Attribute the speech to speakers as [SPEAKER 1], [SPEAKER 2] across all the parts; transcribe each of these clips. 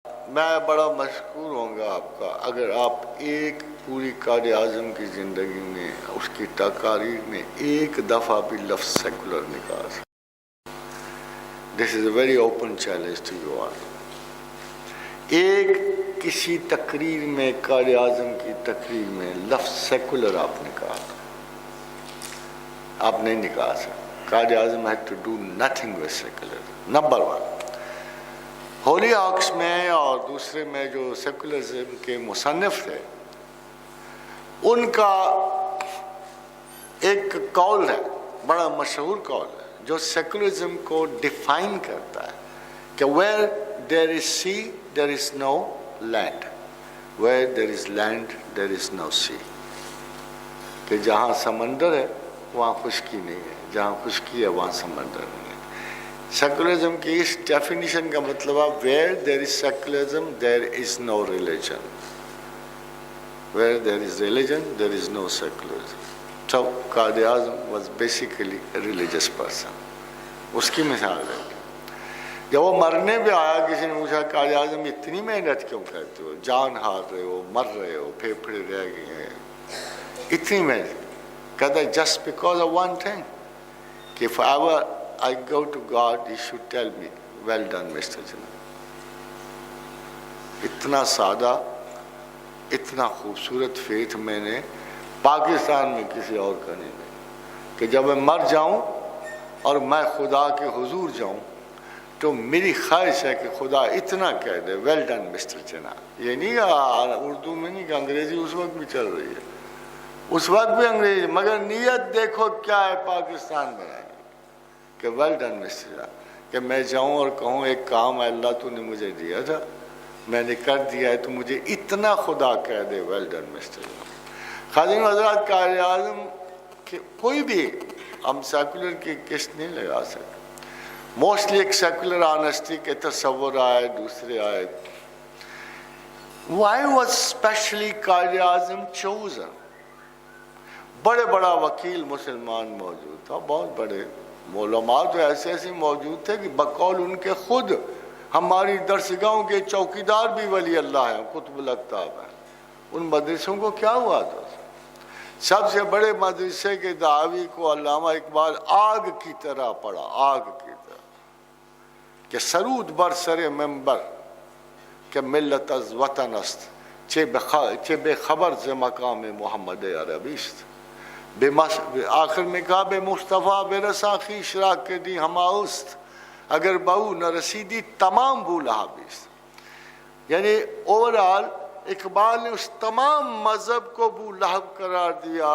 [SPEAKER 1] میں بڑا مشکور ہوں گا آپ کا اگر آپ ایک پوری قائد اعظم کی زندگی میں اس کی تقاریر میں ایک دفعہ بھی لفظ سیکولر نکال سکیں. This is a very open challenge to you all. ایک کسی تقریر میں قائد اعظم کی تقریر میں لفظ سیکولر آپ نکال آپ نہیں نکال سکتے. قائد اعظم had to do nothing with secular. Number 1 ہولی آکس میں اور دوسرے میں جو سیکولرزم کے مصنف تھے ان کا ایک قول ہے بڑا مشہور قول ہے جو سیکولرزم کو ڈیفائن کرتا ہے کہ where there is sea there is no land, where there is land there is no sea. کہ جہاں سمندر ہے وہاں خشکی نہیں ہے, جہاں خشکی ہے وہاں سمندر نہیں ہے. سیکولرزم کی اس ڈیفینیشن کا مطلب ہے where there is secularism there is no religion, where there is religion there is no secularism. So Quaid Azam was basically a religious person. اس کی مثال ہے. جب وہ مرنے پہ آیا کسی نے پوچھا قائد اعظم اتنی محنت کیوں کرتے ہو, جان ہار رہے ہو, مر رہے ہو, پھیپھڑے رہ گئے ہیں, اتنی محنت. کہتا ہے just because of one thing کہ if ever I go to God he should tell me well done Mr. Jinnah. اتنا سادہ اتنا خوبصورت فیتھ میں نے پاکستان میں کسی اور کا نہیں ہے کہ جب میں مر جاؤں اور میں خدا کے حضور جاؤں تو میری خواہش ہے کہ خدا اتنا کہہ دے well done Mr. Jinnah. یہ نہیں اردو میں نہیں کہ انگریزی اس وقت بھی چل رہی ہے, اس وقت بھی انگریزی, مگر نیت دیکھو کیا ہے پاکستان میں کہ well done Mr. Jinnah, کہ میں جاؤں اور کہوں ایک کام اللہ تو نے مجھے دیا تھا میں نے کر دیا ہے تو مجھے اتنا خدا کہہ دے well done Mr. Jinnah. خادم حضرات قائد اعظم کوئی بھی ہم سیکولر کی قسط نہیں لگا سکتے. موسٹلی ایک سیکولر آنیسٹی کے تصور آئے, دوسرے آئے. Why was specially Quaid Azam chosen؟ بڑے بڑا وکیل مسلمان موجود تھا, بہت بڑے علماء تو ایسے ایسے موجود تھے کہ بقول ان کے خود ہماری درسگاہوں کے چوکیدار بھی ولی اللہ ہیں, قطب الاقطاب ہیں. ان مدرسوں کو کیا ہوا تھا؟ سب سے بڑے مدرسے کے دعوی کو علامہ اقبال آگ کی طرح پڑھا, آگ کی طرح, کہ سرود بر سر منبر کہ ملت از وطن است چه بے خبر ز مقام محمد عربی است. آخر میں کہا بے مصطفیٰ بے رسا خویش را کے دی ہماست اگر بہو نہ رسیدی تمام بو لہابیست. یعنی اوورال اقبال نے اس تمام مذہب کو بو لہب قرار دیا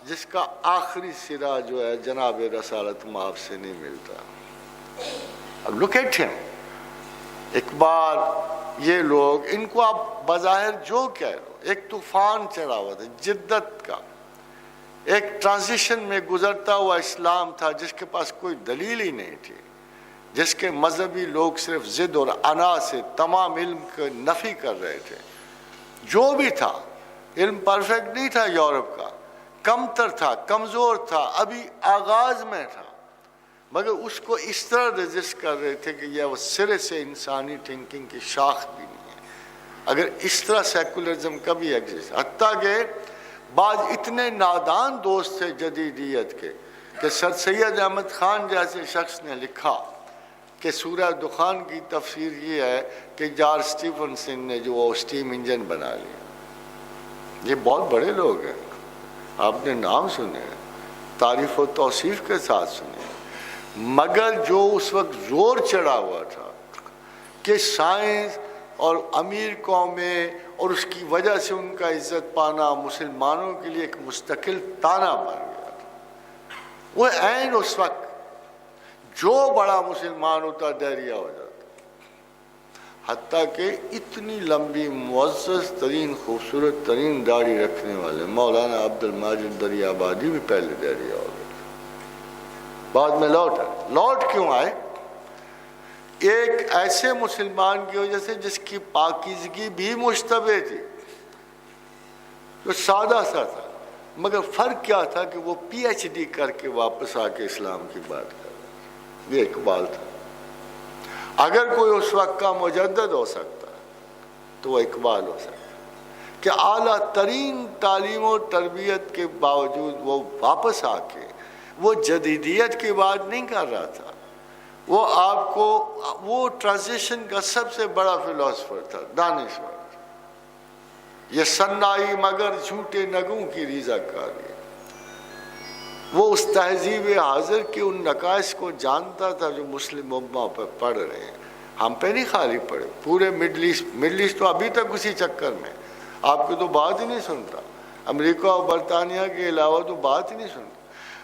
[SPEAKER 1] جس کا آخری سرا جو ہے جناب رسالت مآب سے نہیں ملتا. اب look at him. اقبال یہ لوگ ان کو آپ بظاہر جو کہہ لو, ایک طوفان چڑھا ہوا تھا جدت کا, ایک ٹرانزیشن میں گزرتا ہوا اسلام تھا جس کے پاس کوئی دلیل ہی نہیں تھی, جس کے مذہبی لوگ صرف ضد اور انا سے تمام علم کو نفی کر رہے تھے. جو بھی تھا علم پرفیکٹ نہیں تھا, یورپ کا کمتر تھا, کمزور تھا, ابھی آغاز میں تھا, مگر اس کو اس طرح رجسٹ کر رہے تھے کہ یہ وہ سرے سے انسانی تھنکنگ کی شاخ بھی نہیں ہے. اگر اس طرح سیکولرزم کبھی ایگزسٹ, حتیٰ کہ بعض اتنے نادان دوست تھے جدیدیت کے کہ سر سید احمد خان جیسے شخص نے لکھا کہ سورہ دخان کی تفسیر یہ ہے کہ جارج اسٹیفنسن نے جو وہ اسٹیم انجن بنا لیا. یہ بہت بڑے لوگ ہیں, آپ نے نام سنے ہیں, تعریف و توصیف کے ساتھ سنے ہیں, مگر جو اس وقت زور چڑھا ہوا تھا کہ سائنس اور امیر قومیں اور اس کی وجہ سے ان کا عزت پانا مسلمانوں کے لیے ایک مستقل تانا بن گیا تھا. وہ عین اس وقت جو بڑا مسلمان ہوتا دہریہ ہو جاتا, حتیٰ کہ اتنی لمبی معزز ترین خوبصورت ترین داڑھی رکھنے والے مولانا عبد الماجد دریا آبادی بھی پہلے دہریہ ہو گئے, بعد میں لوٹ کیوں آئے؟ ایک ایسے مسلمان کی وجہ سے جس کی پاکیزگی بھی مشتبہ تھی, جو سادہ سا تھا, مگر فرق کیا تھا کہ وہ پی ایچ ڈی کر کے واپس آ کے اسلام کی بات کر رہا تھا. یہ اقبال تھا. اگر کوئی اس وقت کا مجدد ہو سکتا ہے تو وہ اقبال ہو سکتا کہ اعلیٰ ترین تعلیم و تربیت کے باوجود وہ واپس آ کے وہ جدیدیت کی بات نہیں کر رہا تھا. وہ آپ کو وہ ٹرانزیشن کا سب سے بڑا فلاسفر تھا، دانشور. یہ سنائی مگر جھوٹے نگوں کی ریزہ کاری. وہ اس تہذیب حاضر کے ان نقائص کو جانتا تھا جو مسلم امہ پر پڑھ رہے ہیں. ہم پہ نہیں خالی پڑے، پورے مڈل ایسٹ تو ابھی تک اسی چکر میں. آپ کی تو بات ہی نہیں سنتا، امریکہ اور برطانیہ کے علاوہ تو بات ہی نہیں سنتا.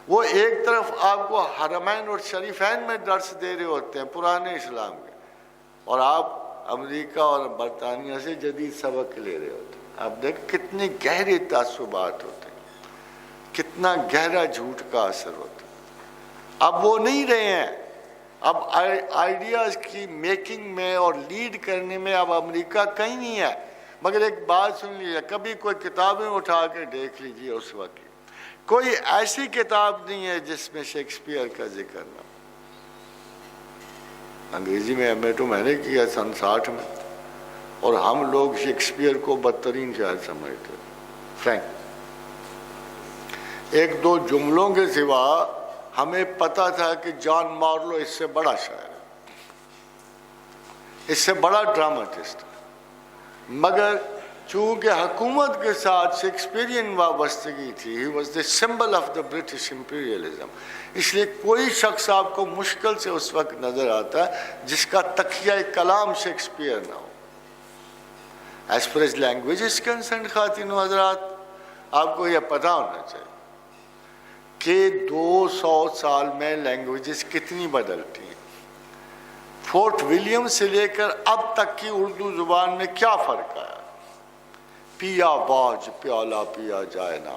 [SPEAKER 1] وہ ایک طرف آپ کو حرمین اور شریفین میں درس دے رہے ہوتے ہیں پرانے اسلام کے، اور آپ امریکہ اور برطانیہ سے جدید سبق لے رہے ہوتے ہیں. آپ دیکھ کتنے گہرے تعصبات ہوتے ہیں، کتنا گہرا جھوٹ کا اثر ہوتا ہے. اب وہ نہیں رہے ہیں. اب آئیڈیاز کی میکنگ میں اور لیڈ کرنے میں اب امریکہ کہیں نہیں ہے. مگر ایک بات سن لیجیے، کبھی کوئی کتابیں اٹھا کے دیکھ لیجیے، اس وقت کوئی ایسی کتاب نہیں ہے جس میں شیکسپیئر کا ذکر نہ ہو. انگریزی میں ایم اے تو میں نے کیا سن 60 میں، اور ہم لوگ شیکسپیئر کو بدترین شاعر سمجھتے ہیں. فرینک، ایک دو جملوں کے سوا ہمیں پتا تھا کہ جان مارلو اس سے بڑا شاعر ہے، اس سے بڑا ڈرامٹسٹ ہے. مگر چونکہ حکومت کے ساتھ شیکسپیرین وابستگی تھی، he was the symbol of the British imperialism، اس لیے کوئی شخص آپ کو مشکل سے اس وقت نظر آتا ہے جس کا تکیہ کلام شیکسپیئر نہ ہو. As far as language is concerned، خواتین و حضرات، آپ کو یہ پتا ہونا چاہیے کہ 200 سال میں لینگویجز کتنی بدلتی ہیں. فورٹ ولیم سے لے کر اب تک کی اردو زبان میں کیا فرق آیا؟ پیا باج پیالہ پیا جائے نا،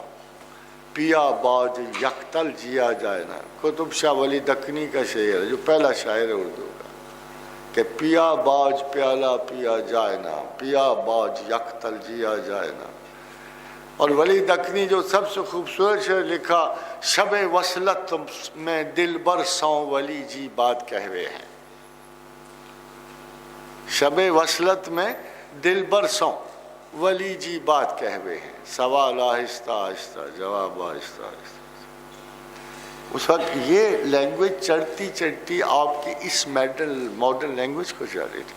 [SPEAKER 1] پیا باج یکتل جیا جائے نا. قطب شاہ ولی دکنی کا شعر ہے جو پہلا شاعر ہے اردو کا، کہ پیا باج پیالہ پیا جائے نا، پیا باج یکتل جیا جائے نا. اور ولی دکنی جو سب سے خوبصورت شعر لکھا، شب وصلت میں دل بر سوں ولی جی بات کہوے ہیں. شب وصلت میں دل بر سوں ولی جی بات کہوے ہیں. سوال آہستہ آہستہ، جواب آہستہ آہستہ. اس وقت یہ لینگویج چڑھتی چڑھتی آپ کی اس ماڈرن لینگویج کو چڑھ رہی تھی.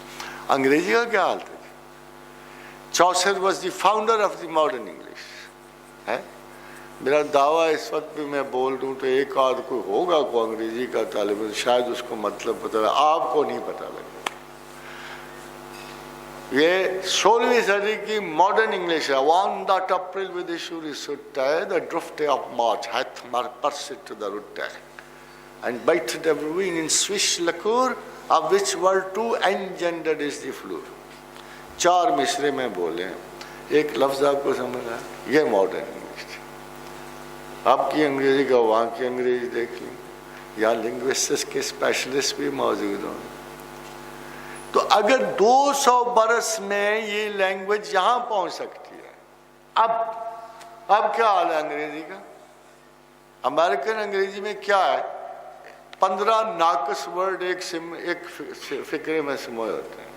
[SPEAKER 1] انگریزی کا کیا حال تھا؟ Chaucer was the founder of the modern English. ہے میرا دعویٰ اس وقت بھی میں بول دوں تو ایک آدھ کوئی ہوگا کوئی انگریزی کا طالب علم، شاید اس کو مطلب پتہ ہے، آپ کو نہیں پتہ لگا. یہ 16ویں صدی کی ماڈرن انگلش ہے. When that April with showers sweet the drought of March hath mar pierced the root and bathed every vein in such liquor of which were two engendered is the floor. 4 مصرے میں بولے ہیں، ایک لفظ آپ کو سمجھ آیا؟ یہ ماڈرن انگلش تھی. آپ کی انگریزی کا وہاں کی انگریزی دیکھ لیں، یہاں لنگوسٹس کے اسپیشلسٹ بھی موجود ہوں. تو اگر 200 برس میں یہ لینگویج یہاں پہنچ سکتی ہے، اب کیا حال ہے انگریزی کا؟ امریکن انگریزی میں کیا ہے؟ 15 ناقص ورڈ ایک فکرے میں سموئے ہوتے ہیں.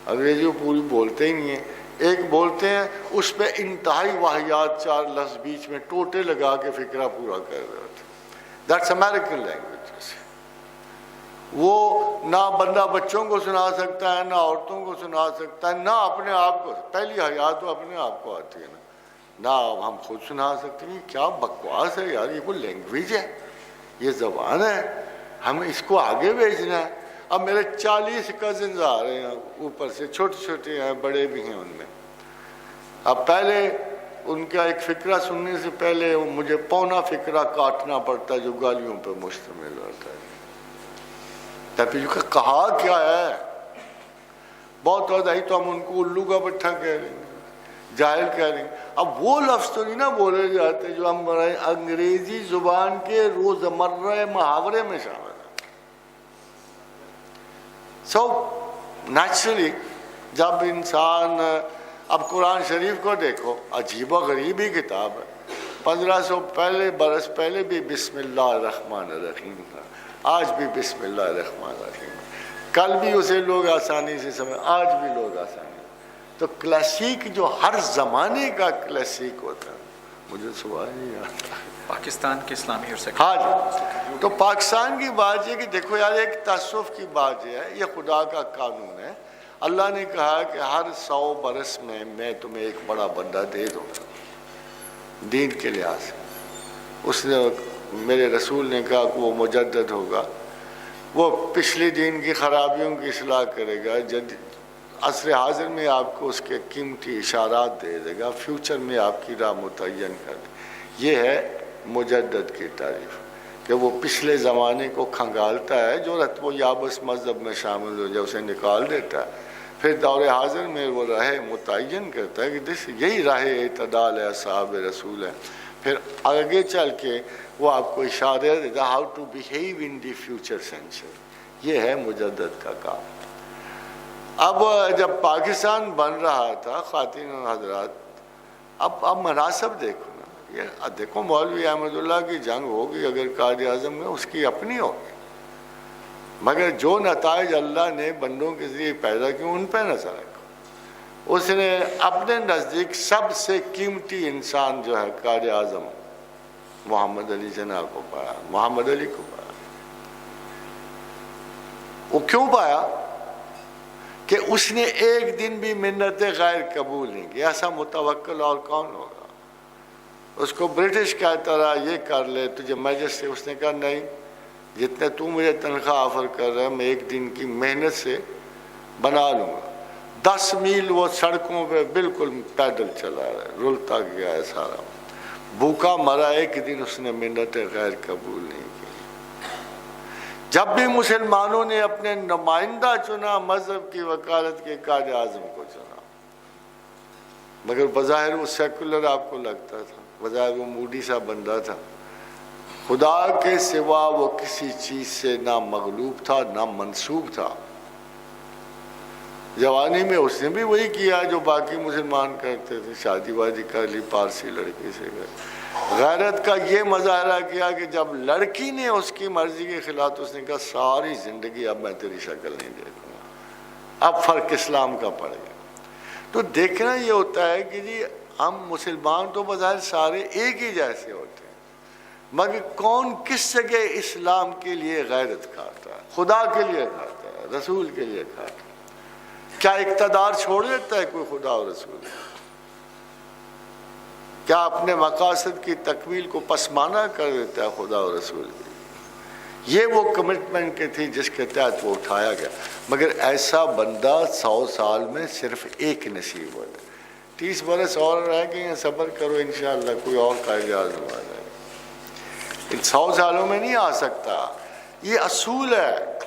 [SPEAKER 1] انگریزی کو پوری بولتے ہی نہیں ہیں، ایک بولتے ہیں اس پہ انتہائی واحیات 4 لفظ بیچ میں ٹوٹے لگا کے فکرہ پورا کر رہے ہوتے ہیں. That's American language. وہ نہ بندہ بچوں کو سنا سکتا ہے، نہ عورتوں کو سنا سکتا ہے، نہ اپنے آپ کو. پہلی حیات تو اپنے آپ کو آتی ہے نہ ہم خود سنا سکتے ہیں. کیا بکواس ہے یار، یہ کوئی لینگویج ہے؟ یہ زبان ہے، ہمیں اس کو آگے بھیجنا ہے. اب میرے 40 کزنز آ رہے ہیں اوپر سے، چھوٹے چھوٹے ہیں بڑے بھی ہیں ان میں. اب پہلے ان کا ایک فکرہ سننے سے پہلے مجھے پونا فکرہ کاٹنا پڑتا ہے جو گالیوں پہ مشتمل ہوتا ہے. کا کہا کیا ہے؟ بہت ہوتا ہی تو ہم ان کو الو کا بٹھا کہہ رہے ہیں، جاہل کہہ رہے ہیں. اب وہ لفظ تو نہیں نا بولے جاتے جو ہم انگریزی زبان کے روزمرہ محاورے میں شامل ہیں. سو نیچرلی جب انسان اب قرآن شریف کو دیکھو، عجیب و غریب ہی کتاب ہے. 1500 برس پہلے بھی بسم اللہ الرحمن الرحیم تھا، آج بھی بسم اللہ الرحمن الرحیم. کل بھی اسے لوگ آسانی سے سمجھ، آج بھی لوگ آسانی. تو کلاسیک جو ہر زمانے کا کلاسیک ہوتا ہے، مجھے سوال نہیں آتا
[SPEAKER 2] پاکستان کے اسلامی اور
[SPEAKER 1] ہاں جی، تو پاکستان کی بات یہ کہ دیکھو یار، ایک تعصب کی بات یہ ہے، یہ خدا کا قانون ہے۔ اللہ نے کہا کہ ہر 100 برس میں تمہیں ایک بڑا بندہ دے دوں گا دین کے لحاظ سے۔ اس نے میرے رسول نے کہا کہ وہ مجدد ہوگا، وہ پچھلے دین کی خرابیوں کی اصلاح کرے گا، عصر حاضر میں آپ کو اس کے قیمتی اشارات دے دے گا، فیوچر میں آپ کی راہ متعین کر دے۔ یہ ہے مجدد کی تعریف، کہ وہ پچھلے زمانے کو کھنگالتا ہے، جو رتب و یابس مذہب میں شامل ہو جائے اسے نکال دیتا ہے، پھر دور حاضر میں وہ راہ متعین کرتا ہے کہ یہی راہ اعتدال ہے، اصحاب رسول ہے۔ پھر آگے چل کے وہ آپ کو اشارہ دیتا ہے how to behave in the future century. یہ ہے مجدد کا کام۔ اب جب پاکستان بن رہا تھا خواتین و حضرات، اب مناسب دیکھو نا، یہ دیکھو مولوی احمد اللہ کی جنگ ہوگی اگر قائد اعظم میں، اس کی اپنی ہوگی، مگر جو نتائج اللہ نے بندوں کے ذریعے پیدا کیے ان پہ نظر رکھو۔ اس نے اپنے نزدیک سب سے قیمتی انسان جو ہے قائد اعظم محمد علی جناح کو پایا، محمد علی کو پایا۔ وہ کیوں پایا؟ کہ اس نے ایک دن بھی منت غیر قبول نہیں کی۔ ایسا متوکل اور کون ہوگا؟ اس کو برٹش کہتا رہا یہ کر لے تجھے میجسٹری، اس نے کہا نہیں، جتنے تو مجھے تنخواہ آفر کر رہا ہے میں ایک دن کی محنت سے بنا لوں گا۔ 10 میل وہ سڑکوں پہ بالکل پیدل چلا رہا ہے، رلتا گیا ہے سارا، بھوکا مرا، ایک دن اس نے منت غیر قبول نہیں کی۔ جب بھی مسلمانوں نے اپنے نمائندہ چنا، مذہب کی وکالت کے قائد اعظم کو چنا، مگر بظاہر وہ سیکولر آپ کو لگتا تھا، بظاہر وہ مودی سا بندہ تھا، خدا کے سوا وہ کسی چیز سے نہ مغلوب تھا نہ منسوب تھا۔ جوانی میں اس نے بھی وہی کیا جو باقی مسلمان کرتے تھے، شادی وادی کر لی پارسی لڑکی سے، غیرت کا یہ مظاہرہ کیا کہ جب لڑکی نے اس کی مرضی کے خلاف، اس نے کہا ساری زندگی اب میں تیری شکل نہیں دیکھوں گا، اب فرق اسلام کا پڑ گیا۔ تو دیکھنا یہ ہوتا ہے کہ جی ہم مسلمان تو بظاہر سارے ایک ہی جیسے ہوتے ہیں، مگر کون کس جگہ اسلام کے لیے غیرت کھاتا ہے، خدا کے لیے کھاتا ہے، رسول کے لیے کھاتا ہے۔ کیا اقتدار چھوڑ دیتا ہے کوئی خدا اور رسول؟ کیا اپنے مقاصد کی تکمیل کو پسماندہ کر دیتا ہے خدا اور رسول کی؟ یہ وہ کمٹمنٹ کی تھی جس کے تحت وہ اٹھایا گیا، مگر ایسا بندہ 100 سال میں صرف ایک نصیب ہوتا ہے۔ 30 برس اور رہ گئے ہیں، صبر کرو انشاءاللہ کوئی اور قائد اعظم آ جائے۔ ان 100 سالوں میں نہیں آ سکتا، یہ اصول ہے،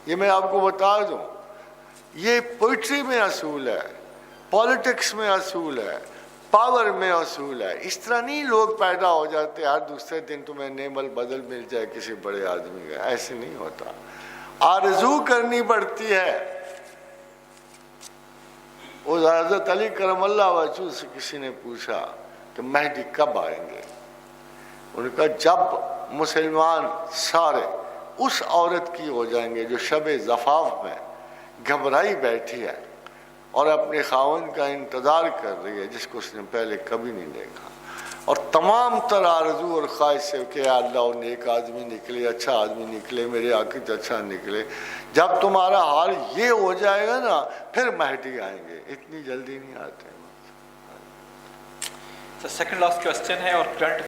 [SPEAKER 1] یہ میں آپ کو بتا دوں، یہ پوئٹری میں اصول ہے، پالیٹکس میں اصول ہے، پاور میں اصول ہے۔ اس طرح نہیں لوگ پیدا ہو جاتے ہر دوسرے دن تمہیں نعم البدل مل جائے کسی بڑے آدمی کا، ایسے نہیں ہوتا، آرزو کرنی پڑتی ہے۔ اس حضرت علی کرم اللہ وجہہ سے کسی نے پوچھا کہ مہدی کب آئیں گے؟ انہوں نے کہا جب مسلمان سارے اس عورت کی ہو جائیں گے جو شب زفاف میں گھبرائی بیٹھی ہے اور اپنے خاوند کا انتظار کر رہی ہے جس کو اس نے پہلے کبھی نہیں دیکھا، اور تمام تر آرزو اور خواہش سے کہ اللہ اور نیک آدمی نکلے، اچھا آدمی نکلے، میرے عاقد اچھا نکلے۔ جب تمہارا حال یہ ہو جائے گا نا پھر مہدی آئیں گے، اتنی جلدی نہیں آتے۔
[SPEAKER 2] سیکنڈ لاسٹ کوسچن ہے اور کرنٹ